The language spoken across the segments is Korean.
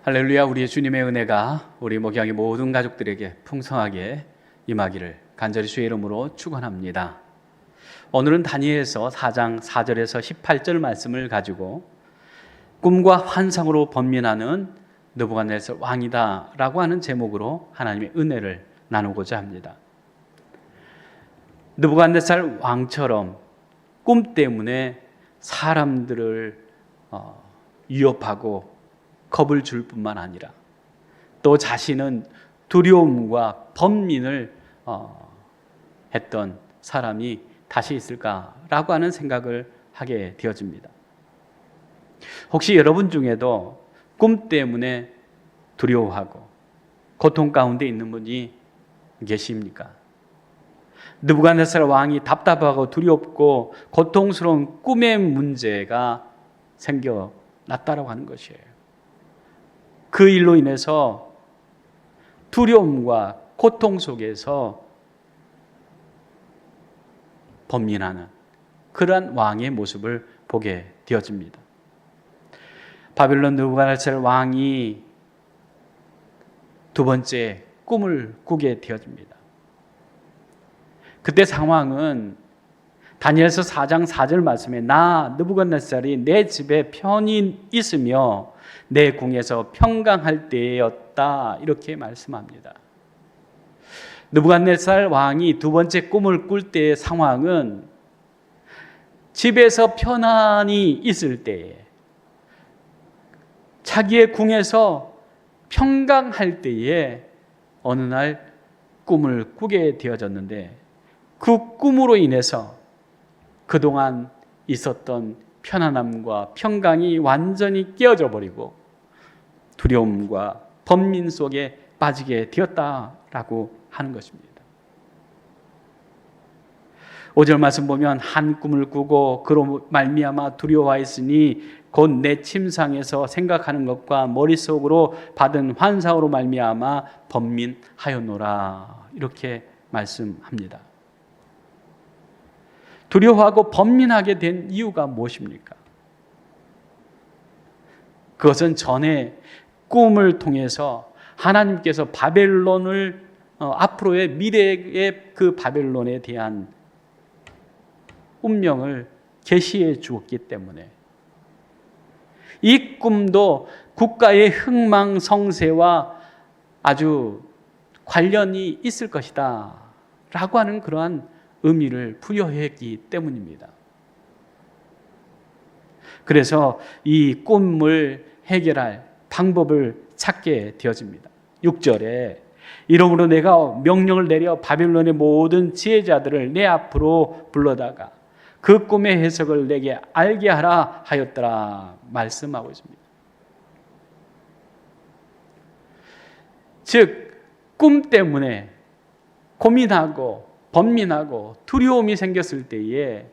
할렐루야. 우리 주님의 은혜가 우리 목양의 모든 가족들에게 풍성하게 임하기를 간절히 주의 이름으로 축원합니다. 오늘은 다니엘서 4장 4절에서 18절 말씀을 가지고 꿈과 환상으로 번민하는 느부갓네살 왕이다 라고 하는 제목으로 하나님의 은혜를 나누고자 합니다. 느부갓네살 왕처럼 꿈 때문에 사람들을 위협하고 겁을 줄 뿐만 아니라 또 자신은 두려움과 번민을 했던 사람이 다시 있을까라고 하는 생각을 하게 되어집니다. 혹시 여러분 중에도 꿈 때문에 두려워하고 고통 가운데 있는 분이 계십니까? 느부갓네살 왕이 답답하고 두렵고 고통스러운 꿈의 문제가 생겨났다라고 하는 것이에요. 그 일로 인해서 두려움과 고통 속에서 번민하는 그러한 왕의 모습을 보게 되어집니다. 바벨론 느부갓네살 왕이 두 번째 꿈을 꾸게 되어집니다. 그때 상황은 다니엘서 4장 4절 말씀에 나 느부갓네살이 내 집에 편히 있으며 내 궁에서 평강할 때였다 이렇게 말씀합니다. 느부갓네살 왕이 두 번째 꿈을 꿀 때의 상황은 집에서 편안히 있을 때에 자기의 궁에서 평강할 때에 어느 날 꿈을 꾸게 되어졌는데 그 꿈으로 인해서 그동안 있었던 편안함과 평강이 완전히 깨어져 버리고 두려움과 번민 속에 빠지게 되었다라고 하는 것입니다. 5절 말씀 보면 한 꿈을 꾸고 그로 말미암아 두려워하였으니 곧 내 침상에서 생각하는 것과 머릿속으로 받은 환상으로 말미암아 번민하였노라 이렇게 말씀합니다. 두려워하고 번민하게 된 이유가 무엇입니까? 그것은 전에 꿈을 통해서 하나님께서 바벨론을 앞으로의 미래의 그 바벨론에 대한 운명을 계시해 주었기 때문에 이 꿈도 국가의 흥망성쇠와 아주 관련이 있을 것이다 라고 하는 그러한 의미를 부여했기 때문입니다. 그래서 이 꿈을 해결할 방법을 찾게 되어집니다. 6절에 이러므로 내가 명령을 내려 바벨론의 모든 지혜자들을 내 앞으로 불러다가 그 꿈의 해석을 내게 알게 하라 하였더라 말씀하고 있습니다. 즉 꿈 때문에 고민하고 번민하고 두려움이 생겼을 때에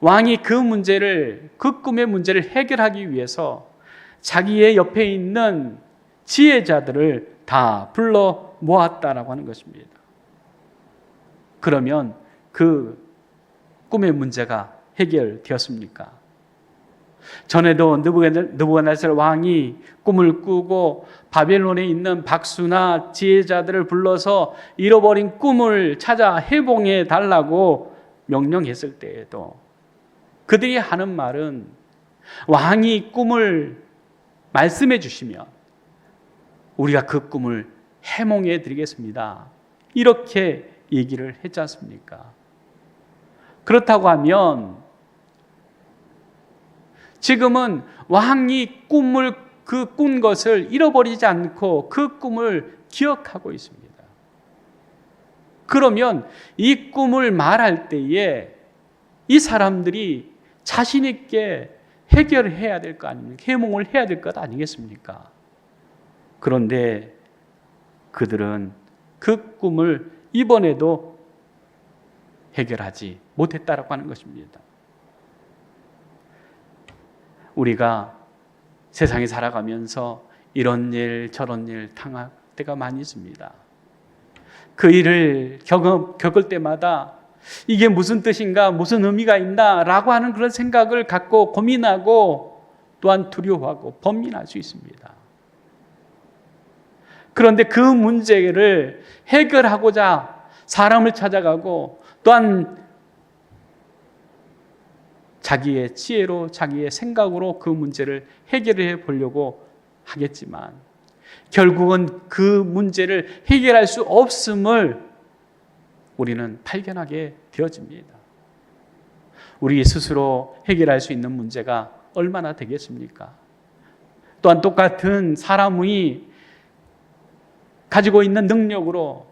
왕이 그 꿈의 문제를 해결하기 위해서 자기의 옆에 있는 지혜자들을 다 불러 모았다라고 하는 것입니다. 그러면 그 꿈의 문제가 해결되었습니까? 전에도 느부갓네살 왕이 꿈을 꾸고 바벨론에 있는 박수나 지혜자들을 불러서 잃어버린 꿈을 찾아 회복해 달라고 명령했을 때에도 그들이 하는 말은 왕이 꿈을 말씀해 주시면 우리가 그 꿈을 해몽해 드리겠습니다. 이렇게 얘기를 했지 않습니까? 그렇다고 하면 지금은 왕이 꿈을 꾼 것을 잃어버리지 않고 그 꿈을 기억하고 있습니다. 그러면 이 꿈을 말할 때에 이 사람들이 자신 있게 해결해야 될 거 아닙니까? 해몽을 해야 될 것 아니겠습니까? 그런데 그들은 그 꿈을 이번에도 해결하지 못했다라고 하는 것입니다. 우리가 세상에 살아가면서 이런 일 저런 일 당할 때가 많이 있습니다. 그 일을 겪을 때마다 이게 무슨 뜻인가, 무슨 의미가 있나 라고 하는 그런 생각을 갖고 고민하고 또한 두려워하고 번민할 수 있습니다. 그런데 그 문제를 해결하고자 사람을 찾아가고 또한 자기의 지혜로 자기의 생각으로 그 문제를 해결해 보려고 하겠지만 결국은 그 문제를 해결할 수 없음을 우리는 발견하게 되어집니다. 우리 스스로 해결할 수 있는 문제가 얼마나 되겠습니까? 또한 똑같은 사람이 가지고 있는 능력으로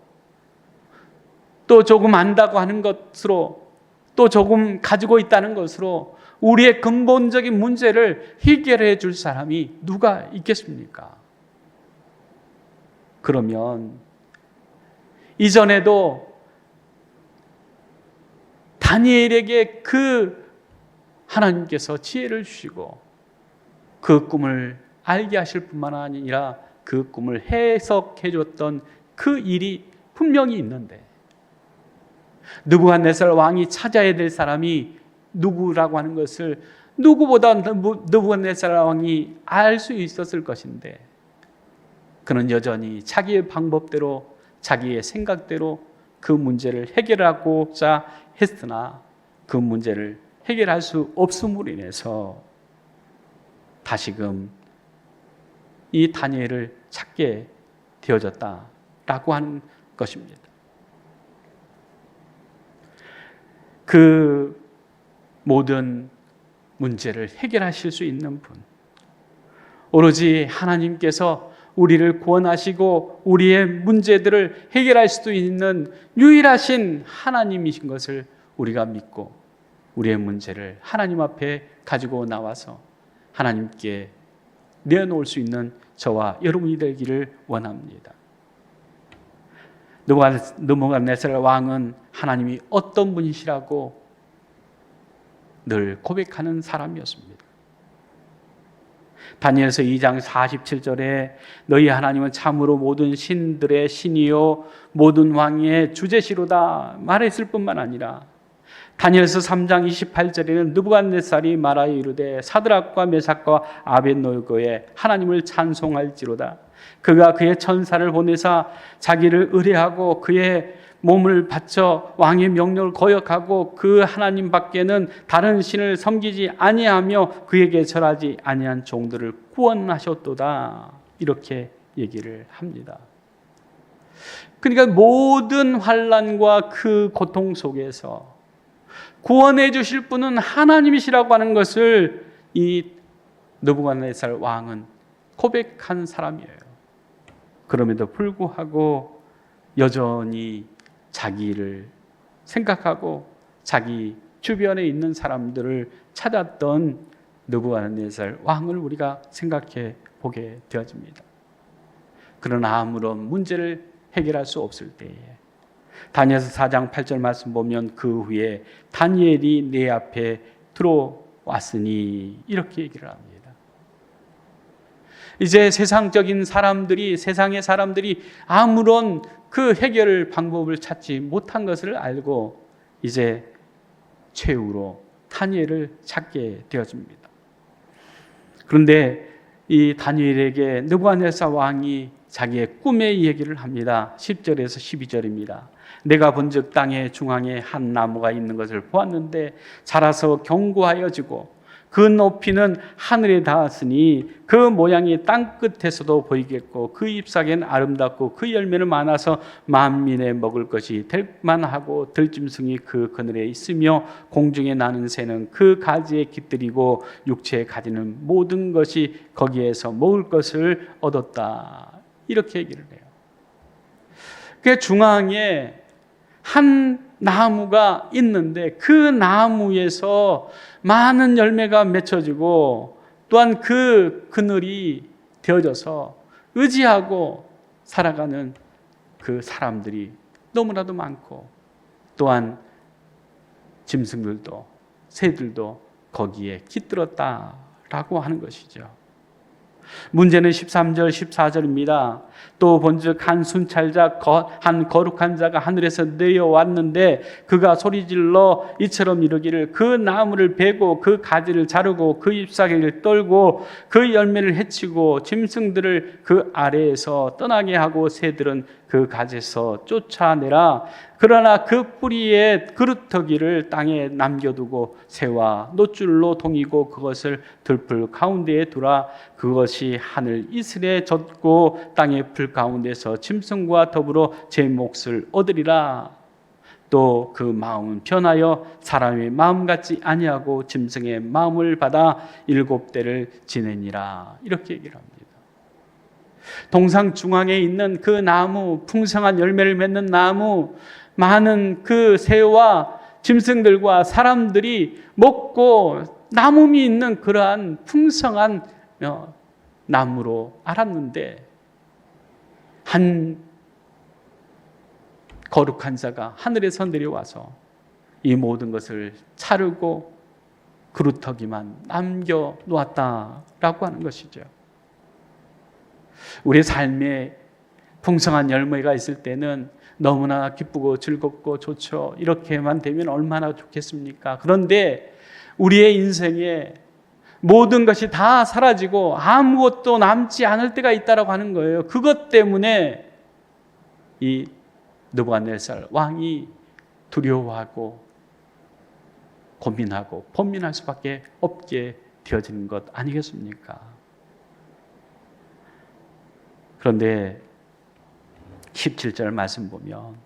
또 조금 안다고 하는 것으로 또 조금 가지고 있다는 것으로 우리의 근본적인 문제를 해결해 줄 사람이 누가 있겠습니까? 그러면 이전에도 다니엘에게 그 하나님께서 지혜를 주시고 그 꿈을 알게 하실 뿐만 아니라 그 꿈을 해석해 줬던 그 일이 분명히 있는데 느부갓네살 왕이 찾아야 될 사람이 누구라고 하는 것을 누구보다 느부갓네살 왕이 알 수 있었을 것인데 그는 여전히 자기의 방법대로 자기의 생각대로 그 문제를 해결하고자 했으나 그 문제를 해결할 수 없음으로 인해서 다시금 이 다니엘을 찾게 되어졌다라고 하는 것입니다. 그 모든 문제를 해결하실 수 있는 분, 오로지 하나님께서 우리를 구원하시고 우리의 문제들을 해결할 수도 있는 유일하신 하나님이신 것을 우리가 믿고 우리의 문제를 하나님 앞에 가지고 나와서 하나님께 내어놓을 수 있는 저와 여러분이 되기를 원합니다. 느부갓네살 왕은 하나님이 어떤 분이시라고 늘 고백하는 사람이었습니다. 다니엘서 2장 47절에 너희 하나님은 참으로 모든 신들의 신이요 모든 왕의 주제시로다 말했을 뿐만 아니라 다니엘서 3장 28절에는 느부갓네살이 말하여 이르되 사드락과 메삭과 아벳노고의 하나님을 찬송할지로다 그가 그의 천사를 보내사 자기를 의뢰하고 그의 몸을 바쳐 왕의 명령을 거역하고 그 하나님 밖에는 다른 신을 섬기지 아니하며 그에게 절하지 아니한 종들을 구원하셨도다 이렇게 얘기를 합니다. 그러니까 모든 환난과 그 고통 속에서 구원해 주실 분은 하나님이시라고 하는 것을 이 느부갓네살 왕은 고백한 사람이에요. 그럼에도 불구하고 여전히 자기를 생각하고 자기 주변에 있는 사람들을 찾았던 느부갓네살 왕을 우리가 생각해 보게 되어집니다. 그러나 아무런 문제를 해결할 수 없을 때에 다니엘서 4장 8절 말씀 보면 그 후에 다니엘이 내 앞에 들어왔으니 이렇게 얘기를 합니다. 이제 세상적인 사람들이 세상의 사람들이 아무런 그 해결 방법을 찾지 못한 것을 알고 이제 최후로 다니엘을 찾게 되어집니다. 그런데 이 다니엘에게 느부갓네살 왕이 자기의 꿈의 얘기를 합니다. 10절에서 12절입니다. 내가 본즉 땅의 중앙에 한 나무가 있는 것을 보았는데 자라서 견고하여지고 그 높이는 하늘에 닿았으니 그 모양이 땅 끝에서도 보이겠고 그 잎사귀는 아름답고 그 열매는 많아서 만민의 먹을 것이 될 만하고 들짐승이 그 그늘에 있으며 공중에 나는 새는 그 가지에 깃들이고 육체에 가지는 모든 것이 거기에서 먹을 것을 얻었다 이렇게 얘기를 해요. 그 중앙에 한 나무가 있는데 그 나무에서 많은 열매가 맺혀지고 또한 그 그늘이 되어져서 의지하고 살아가는 그 사람들이 너무나도 많고 또한 짐승들도 새들도 거기에 깃들었다라고 하는 것이죠. 문제는 13절 14절입니다. 또 본즉 한 순찰자 한 거룩한 자가 하늘에서 내려왔는데 그가 소리질러 이처럼 이르기를 그 나무를 베고 그 가지를 자르고 그 잎사귀를 떨고 그 열매를 해치고 짐승들을 그 아래에서 떠나게 하고 새들은 그 가지에서 쫓아내라. 그러나 그 뿌리에 그루터기를 땅에 남겨두고 새와 노줄로 동이고 그것을 들풀 가운데에 두라. 그것이 하늘 이슬에 젖고 땅의 풀 가운데서 짐승과 더불어 제 몫을 얻으리라. 또 그 마음은 변하여 사람의 마음 같지 아니하고 짐승의 마음을 받아 7대를 지내니라. 이렇게 얘기를 합니다. 동상 중앙에 있는 그 나무, 풍성한 열매를 맺는 나무, 많은 그 새와 짐승들과 사람들이 먹고 남음이 있는 그러한 풍성한 나무로 알았는데 한 거룩한 자가 하늘에서 내려와서 이 모든 것을 자르고 그루터기만 남겨 놓았다라고 하는 것이죠. 우리 삶에 풍성한 열매가 있을 때는 너무나 기쁘고 즐겁고 좋죠. 이렇게만 되면 얼마나 좋겠습니까? 그런데 우리의 인생에 모든 것이 다 사라지고 아무것도 남지 않을 때가 있다라고 하는 거예요. 그것 때문에 이 느부갓네살 왕이 두려워하고 고민하고 번민할 수밖에 없게 되어지는 것 아니겠습니까? 그런데 17절 말씀 보면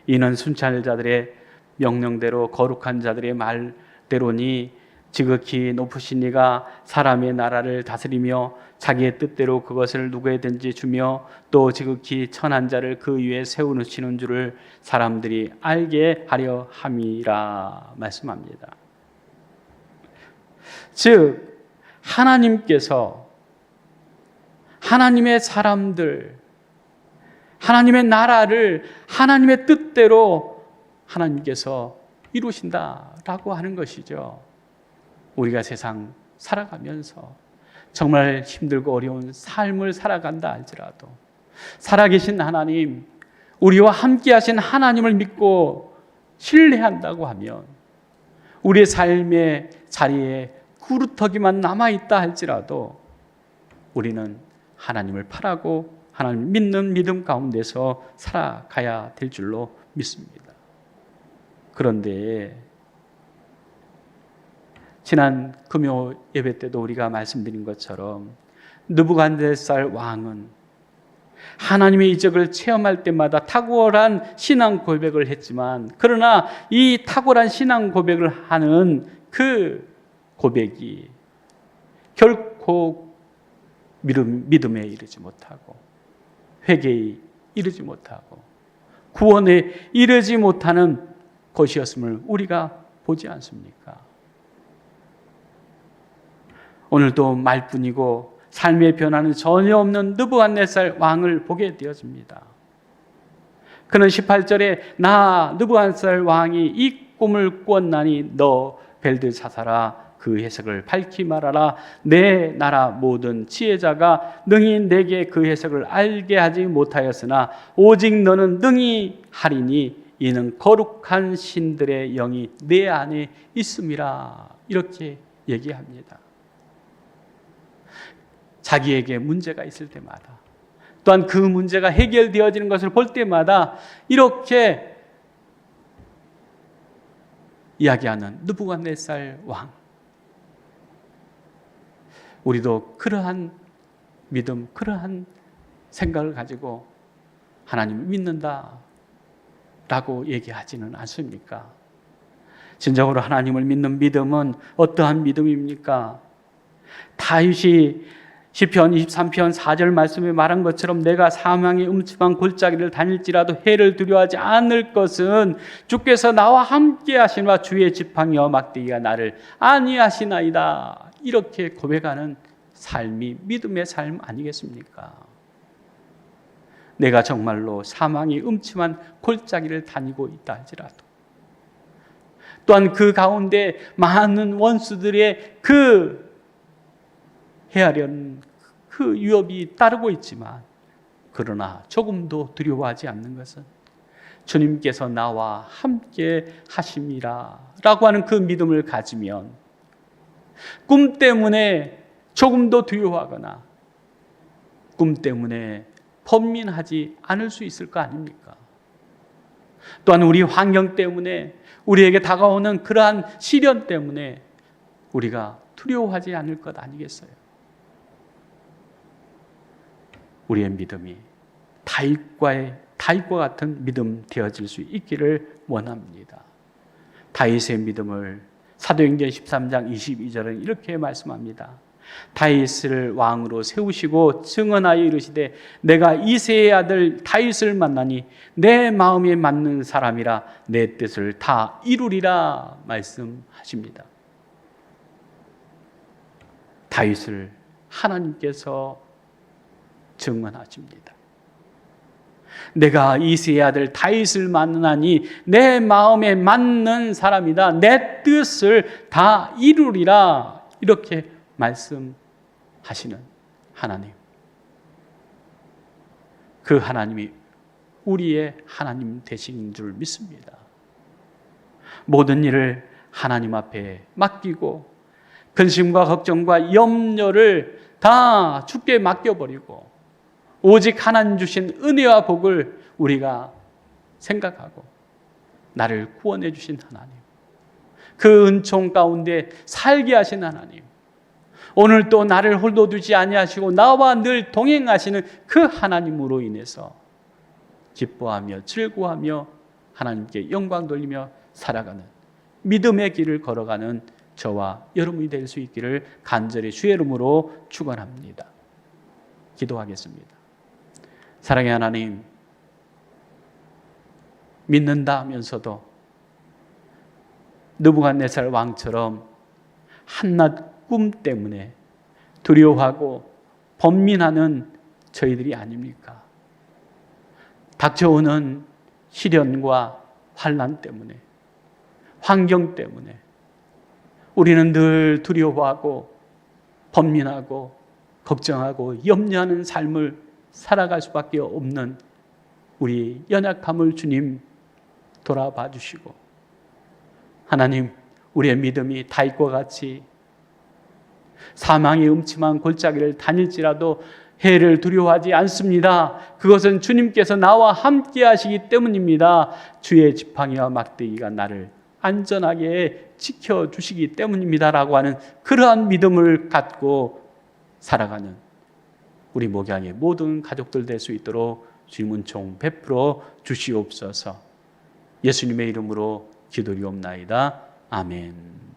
이는 순찰자들의 명령대로 거룩한 자들의 말대로니 지극히 높으신 이가 사람의 나라를 다스리며 자기의 뜻대로 그것을 누구에든지 주며 또 지극히 천한 자를 그 위에 세우시는 줄을 사람들이 알게 하려 함이라 말씀합니다. 즉 하나님께서 하나님의 사람들, 하나님의 나라를 하나님의 뜻대로 하나님께서 이루신다라고 하는 것이죠. 우리가 세상 살아가면서 정말 힘들고 어려운 삶을 살아간다 할지라도 살아계신 하나님, 우리와 함께 하신 하나님을 믿고 신뢰한다고 하면 우리의 삶의 자리에 구루터기만 남아있다 할지라도 우리는 하나님을 바라고 하나님을 믿는 믿음 가운데서 살아가야 될 줄로 믿습니다. 그런데 지난 금요 예배 때도 우리가 말씀드린 것처럼 느부갓네살 왕은 하나님의 이적을 체험할 때마다 탁월한 신앙 고백을 했지만 그러나 이 탁월한 신앙 고백을 하는 그 고백이 결코 믿음에 이르지 못하고 회개에 이르지 못하고 구원에 이르지 못하는 것이었음을 우리가 보지 않습니까? 오늘도 말뿐이고 삶의 변화는 전혀 없는 느부갓네살 왕을 보게 되어집니다. 그는 18절에 나 느부갓네살 왕이 이 꿈을 꾸었나니 너 벨드사사라 그 해석을 밝히 말하라. 내 나라 모든 지혜자가 능히 내게 그 해석을 알게 하지 못하였으나 오직 너는 능히 하리니 이는 거룩한 신들의 영이 내 안에 있음이라. 이렇게 얘기합니다. 자기에게 문제가 있을 때마다 또한 그 문제가 해결되어지는 것을 볼 때마다 이렇게 이야기하는 느부갓네살 왕. 우리도 그러한 믿음, 그러한 생각을 가지고 하나님을 믿는다라고 얘기하지는 않습니까? 진정으로 하나님을 믿는 믿음은 어떠한 믿음입니까? 다윗이 시편 23편 4절 말씀에 말한 것처럼 내가 사망의 음침한 골짜기를 다닐지라도 해를 두려워하지 않을 것은 주께서 나와 함께 하시나 주의 지팡이와 막대기가 나를 안위하시나이다. 이렇게 고백하는 삶이 믿음의 삶 아니겠습니까? 내가 정말로 사망의 음침한 골짜기를 다니고 있다 할지라도 또한 그 가운데 많은 원수들의 그 해하려는 그 위협이 따르고 있지만 그러나 조금도 두려워하지 않는 것은 주님께서 나와 함께 하심이라 라고 하는 그 믿음을 가지면 꿈 때문에 조금도 두려워하거나 꿈 때문에 번민하지 않을 수 있을 거 아닙니까? 또한 우리 환경 때문에, 우리에게 다가오는 그러한 시련 때문에 우리가 두려워하지 않을 것 아니겠어요? 우리의 믿음이 다윗과 같은 믿음 되어질 수 있기를 원합니다. 다윗의 믿음을 사도행전 13장 22절은 이렇게 말씀합니다. 다윗을 왕으로 세우시고 증언하여 이르시되 내가 이새의 아들 다윗을 만나니 내 마음에 맞는 사람이라 내 뜻을 다 이루리라 말씀하십니다. 다윗을 하나님께서 증언하십니다. 내가 이새의 아들 다윗을 만나니 내 마음에 맞는 사람이다. 내 뜻을 다 이루리라. 이렇게 말씀하시는 하나님. 그 하나님이 우리의 하나님 되신 줄 믿습니다. 모든 일을 하나님 앞에 맡기고 근심과 걱정과 염려를 다 주께 맡겨버리고 오직 하나님 주신 은혜와 복을 우리가 생각하고 나를 구원해 주신 하나님, 그 은총 가운데 살게 하신 하나님, 오늘 또 나를 홀로 두지 아니하시고 나와 늘 동행하시는 그 하나님으로 인해서 기뻐하며 즐거워하며 하나님께 영광 돌리며 살아가는 믿음의 길을 걸어가는 저와 여러분이 될 수 있기를 간절히 주의 이름으로 축원합니다. 기도하겠습니다. 사랑의 하나님, 믿는다 하면서도 느부갓네살 왕처럼 한낱 꿈 때문에 두려워하고 번민하는 저희들이 아닙니까? 닥쳐오는 시련과 환난 때문에, 환경 때문에 우리는 늘 두려워하고 번민하고 걱정하고 염려하는 삶을 살아갈 수밖에 없는 우리 연약함을 주님 돌아봐 주시고, 하나님, 우리의 믿음이 다윗과 같이 사망의 음침한 골짜기를 다닐지라도 해를 두려워하지 않습니다. 그것은 주님께서 나와 함께 하시기 때문입니다. 주의 지팡이와 막대기가 나를 안전하게 지켜주시기 때문입니다라고 하는 그러한 믿음을 갖고 살아가는 우리 목양의 모든 가족들 될 수 있도록 주님 은총 베풀어 주시옵소서. 예수님의 이름으로 기도리옵나이다. 아멘.